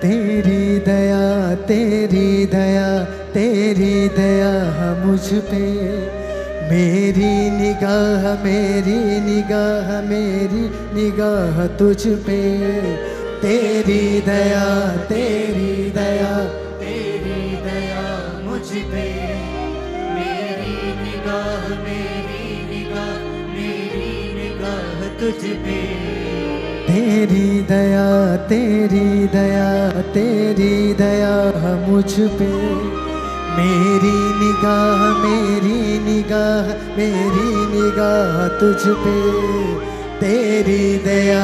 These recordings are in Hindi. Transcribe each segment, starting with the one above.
तेरी दया तेरी दया तेरी दया मुझ पे, मेरी निगाह मेरी निगाह मेरी निगाह तुझ पे। तेरी दया तेरी दया तेरी दया मुझ पे, मेरी निगाह तुझ पे। तेरी दया तेरी दया तेरी दया मुझ पे, मेरी निगाह मेरी निगाह मेरी निगाह तुझ पे। तेरी दया।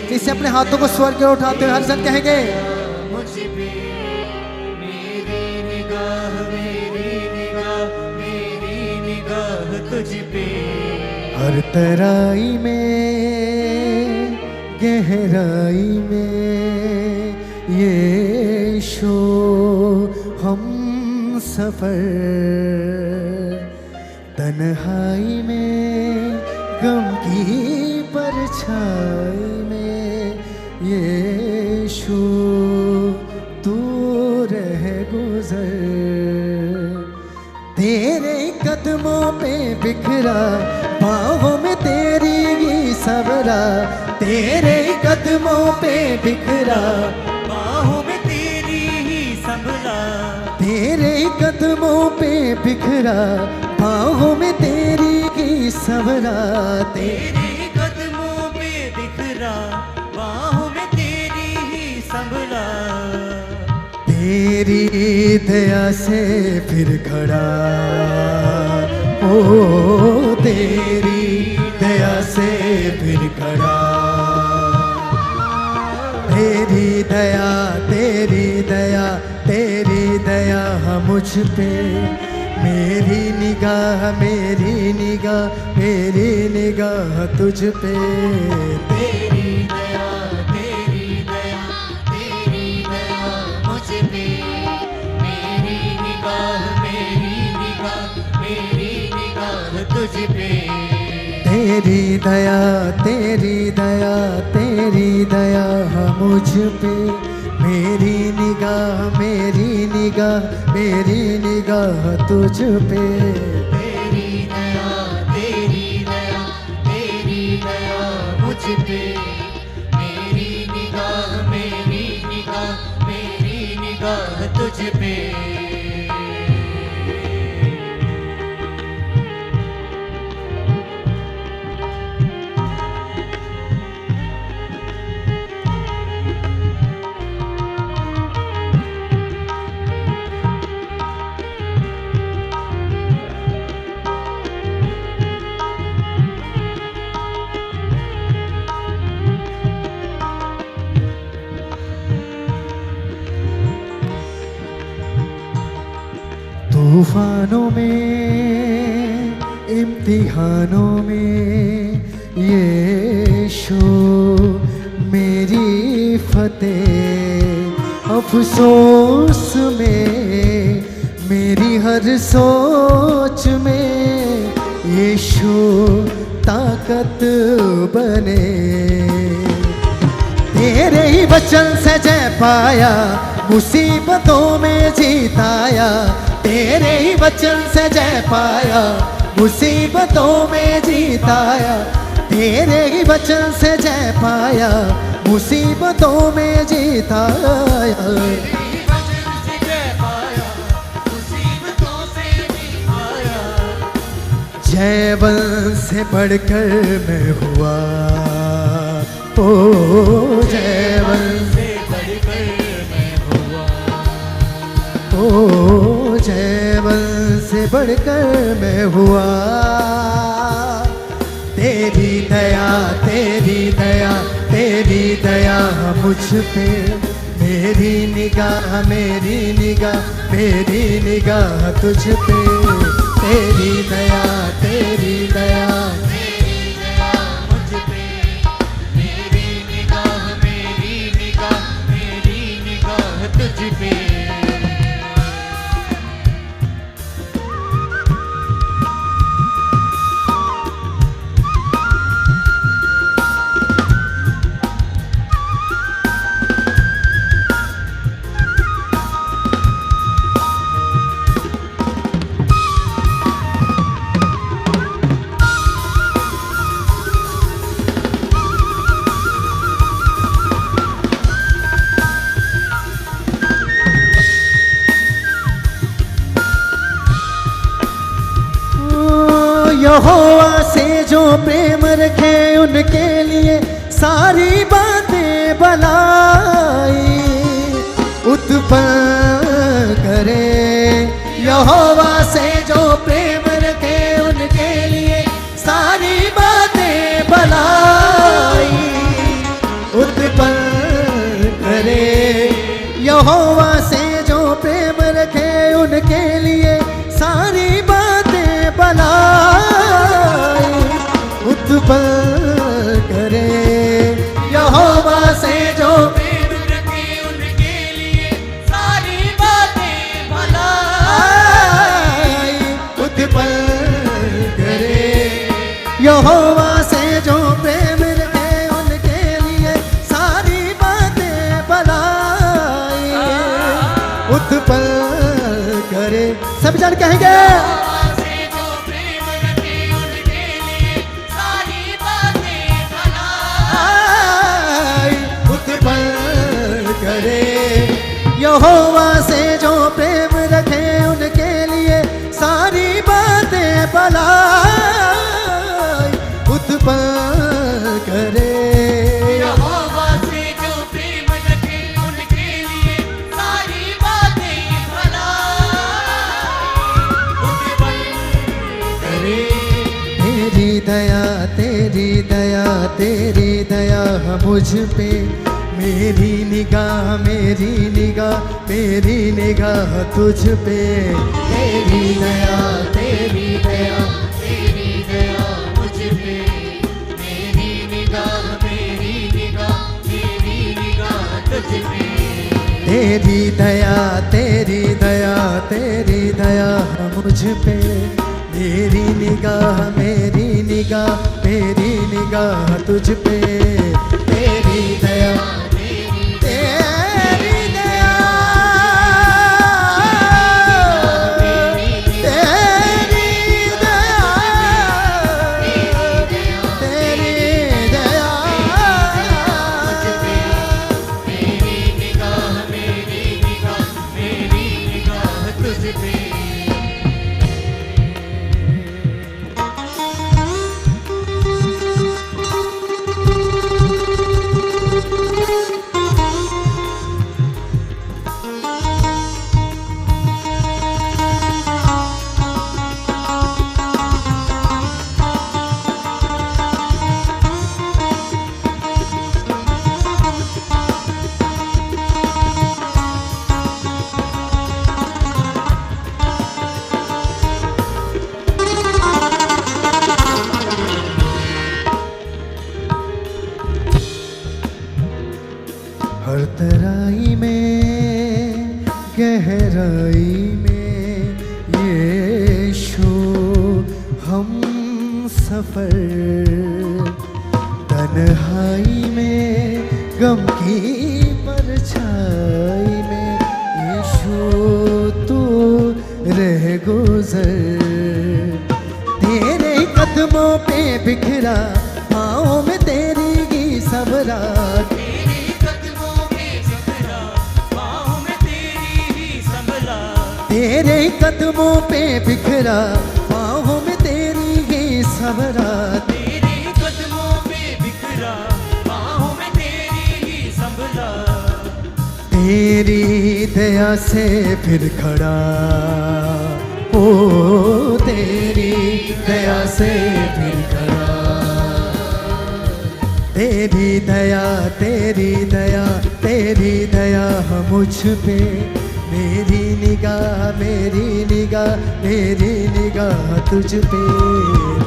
जिसे अपने हाथों को स्वर के उठाते हुए हर जन कहेंगे मुझ पे, मेरी निगाह तुझ पे। हर तराई में गहराई में यीशु हम सफर, तन्हाई में गम की परछाई में यीशु तू रह गुजर। तेरे कदमों पे बिखरा बाहों में तेरी ही सबरा, तेरे कदमों पे बिखरा बाहों में तेरी ही संभला। तेरे कदमों पे बिखरा बाहों में तेरी ही सबरा। तेरे कदमों पे बिखरा बाहों में तेरी ही संभला। तेरी दया से फिर खड़ा ओ, तेरी दया से फिर खड़ा। तेरी दया तेरी दया तेरी दया मुझ पे, मेरी निगाह मेरी निगाह मेरी निगाह तुझ पे। तेरी दया मुझ पे, मेरी निगाह तुझ पे। तेरी दया तेरी दया तेरी दया मुझ पे, मेरी निगाह मेरी निगाह मेरी निगाह तुझ पे। तेरी दया मुझ पे, मेरी निगाह तुझ पे। तूफानों में इम्तिहानों में यीशु मेरी फतेह, अफसोस में मेरी हर सोच में यीशु ताकत बने। तेरे ही वचन से जय पाया, मुसीबतों में जीत आया। तेरे ही वचन से जय पाया, मुसीबतों में जीत आया। तेरे ही वचन से जय पाया, मुसीबतों में जीत आया। जयवंत से बढ़कर मैं हुआ ओ, जयवंत से बढ़कर मैं हुआ। ओ, जयवंत से बढ़कर मैं हुआ। तेरी दया तेरी दया तेरी दया मुझ पे, मेरी निगाह मेरी निगाह मेरी निगाह तुझ पे। तेरी दया तेरी दया मुझ पे, मेरी निगाह तुझ पे। यहोवा से जो प्रेम रखे उनके लिए सारी बातें भलाई उत्पन्न करे। यहोवा से जो प्रेम रखे उनके लिए सारी बातें भलाई उत्पन्न करे। यहोवा से जो प्रेम रखे उनके लिए सारी बातें भलाई उत्पन्न करे। यहोवा से जो प्रेम रखे उनके लिए सारी बातें भलाई उत्पन्न करे। यहोवा से जो प्रेम रखे उनके लिए सारी बातें भलाई उत्पन्न करे। सब जन कहेंगे से जो प्रेम रखे उनके लिए सारी बातें भलाई उत्पन्न करे। यहोवा से जो प्रेम रखे उनके लिए सारी बातें भलाई उत्पन्न करे। यहोवा से जो प्रेम रखे उनके लिए सारी बातें भलाई उत्पन्न करे। तेरी दया तेरी दया तेरी दया मुझ पे, मेरी निगाह मेरी निगाह मेरी निगाह तुझ पे। तेरी दया तेरी दया तेरी दया मुझ पे, मेरी निगाह मेरी निगाह मेरी निगाह तुझ पे। तेरी दया तेरी दया तेरी दया मुझ पे, मेरी निगाह मेरी निगाह मेरी निगाह तुझ पे। तेरी दया तेरी दया तेरी दया तेरी दया मेरी निगाह मेरी निगाह मेरी निगाह तुझ पे। हर तराई में गहराई में यीशु हम सफर, तन्हाई में गम की परछाई में यीशु तू रह गुजर। तेरे कदमों पे बिखरा पाँव में तेरी ही सब रात। तेरे कदमों पे बिखरा पाँव में तेरी ही संभला। तेरे कदमों पे बिखरा पाँव में तेरी ही सब रात। तेरे कदमों पे बिखरा पाँव में तेरी ही संभला। तेरी दया से फिर खड़ा ओ, तेरी दया से फिर खड़ा। तेरी दया तेरी दया तेरी दया मुझ पे, मेरी निगाह मेरी निगाह मेरी निगाह तुझ पे।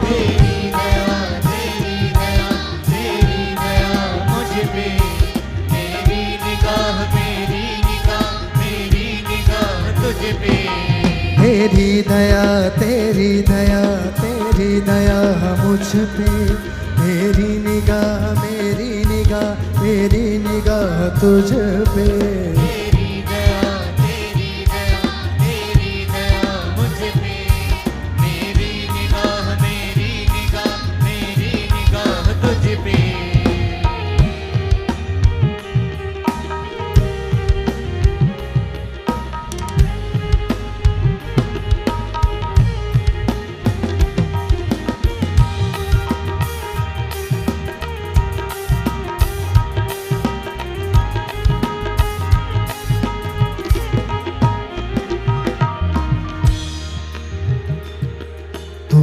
तेरी दया तेरी दया तेरी दया मुझ पे, मेरी निगाह मेरी निगाह मेरी निगाह तुझ पे। तेरी दया तेरी दया तेरी दया मुझ पे, मेरी निगाह मेरी निगाह मेरी निगाह तुझ पे। तेरी दया तेरी दया तेरी दया मुझ पे, मेरी निगाह मेरी निगाह मेरी निगाह तुझ पे।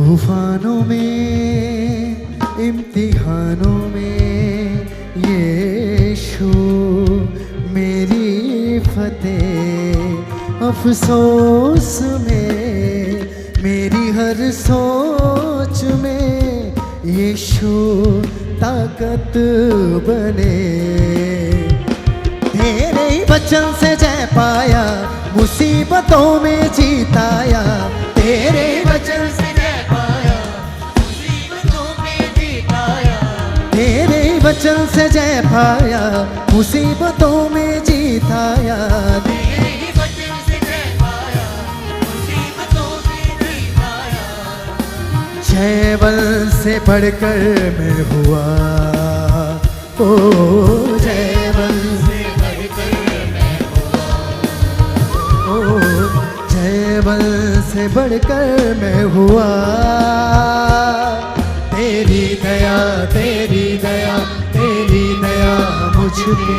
तूफानों में, इम्तिहानों में यीशु मेरी फतेह, अफसोस में मेरी हर सोच में यीशु ताकत बने। तेरे ही वचन से जय पाया, मुसीबतों में जीत आया। तेरे ही वचन से जय पाया, मुसीबतों में जीत आया। तेरे ही वचन से जय पाया, मुसीबतों में जीत आया। तेरे ही वचन से जय पाया, मुसीबतों में जीत आया। जयवल से बढ़कर मैं हुआ, ओ जयवल से बढ़कर मैं ओ जयवल से बढ़कर मैं हुआ। तेरी दया, तेरी दया, तेरी दया मुझ पे,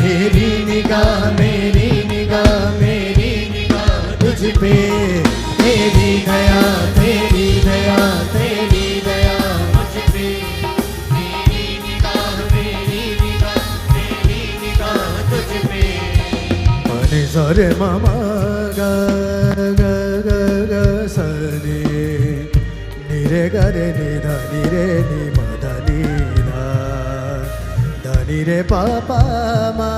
मेरी निगाह, मेरी निगाह, मेरी निगाह तुझ पे। तेरी दया, तेरी दया, तेरी दया मुझ पे, मेरी निगाह, मेरी निगाह, मेरी निगाह तुझ पे। मने सरे मामा गा गा गा गा सरे निरे गा रे नि धा नि रे नि मा धा नि धा धा नि रे पा पा मा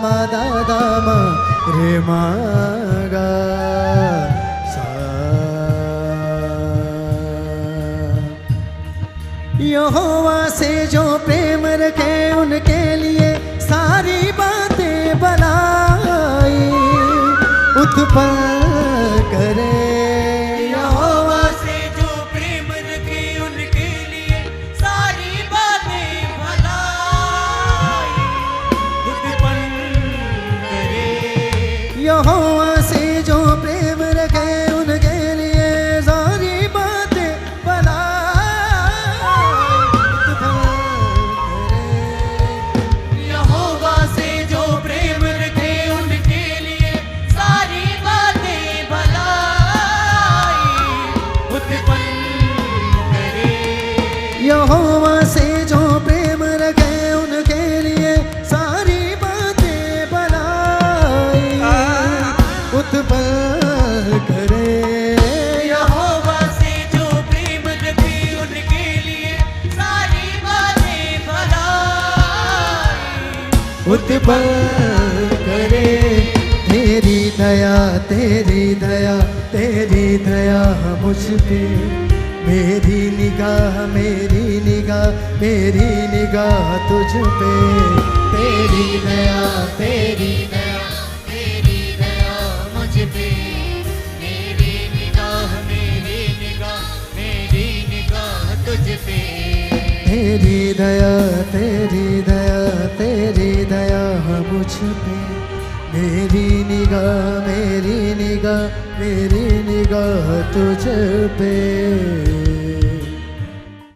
मा दा दा मा रे मा गा सा। यहोवा से जो प्रेम रखे उनके लिए सारी बातें बनाई, उत्पन्न करे यहोवा से जो प्रेम रखे उनके लिए सारी बातें भलाई उत्पन्न करे। यहोवा से जो प्रेम रखे उनके लिए सारी बातें बनाई, उत्पन्न करे। यहोवा से जो प्रेम रखे उनके लिए सारी बातें भलाई उत्पन्न करे। यहोवा से जो प्रेम रखे उनके लिए सारी बातें बनाई, उत्पन्न करे। यहोवा से जो प्रेम रखे उनके लिए सारी बातें भलाई उत्पन्न करे। तेरी दया, तेरी दया, तेरी दया मुझ पे, मेरी निगाह, मेरी निगाह, मेरी निगाह तुझ पे। तेरी दया, तेरी दया, तेरी दया मुझ पे, मेरी निगाह, मेरी निगाह, मेरी निगाह तुझ पे। तेरी दया, तेरी दया, तेरी दया मुझ पे, मेरी निगाह, मेरी निगाह, मेरी निगाह तुझ पे।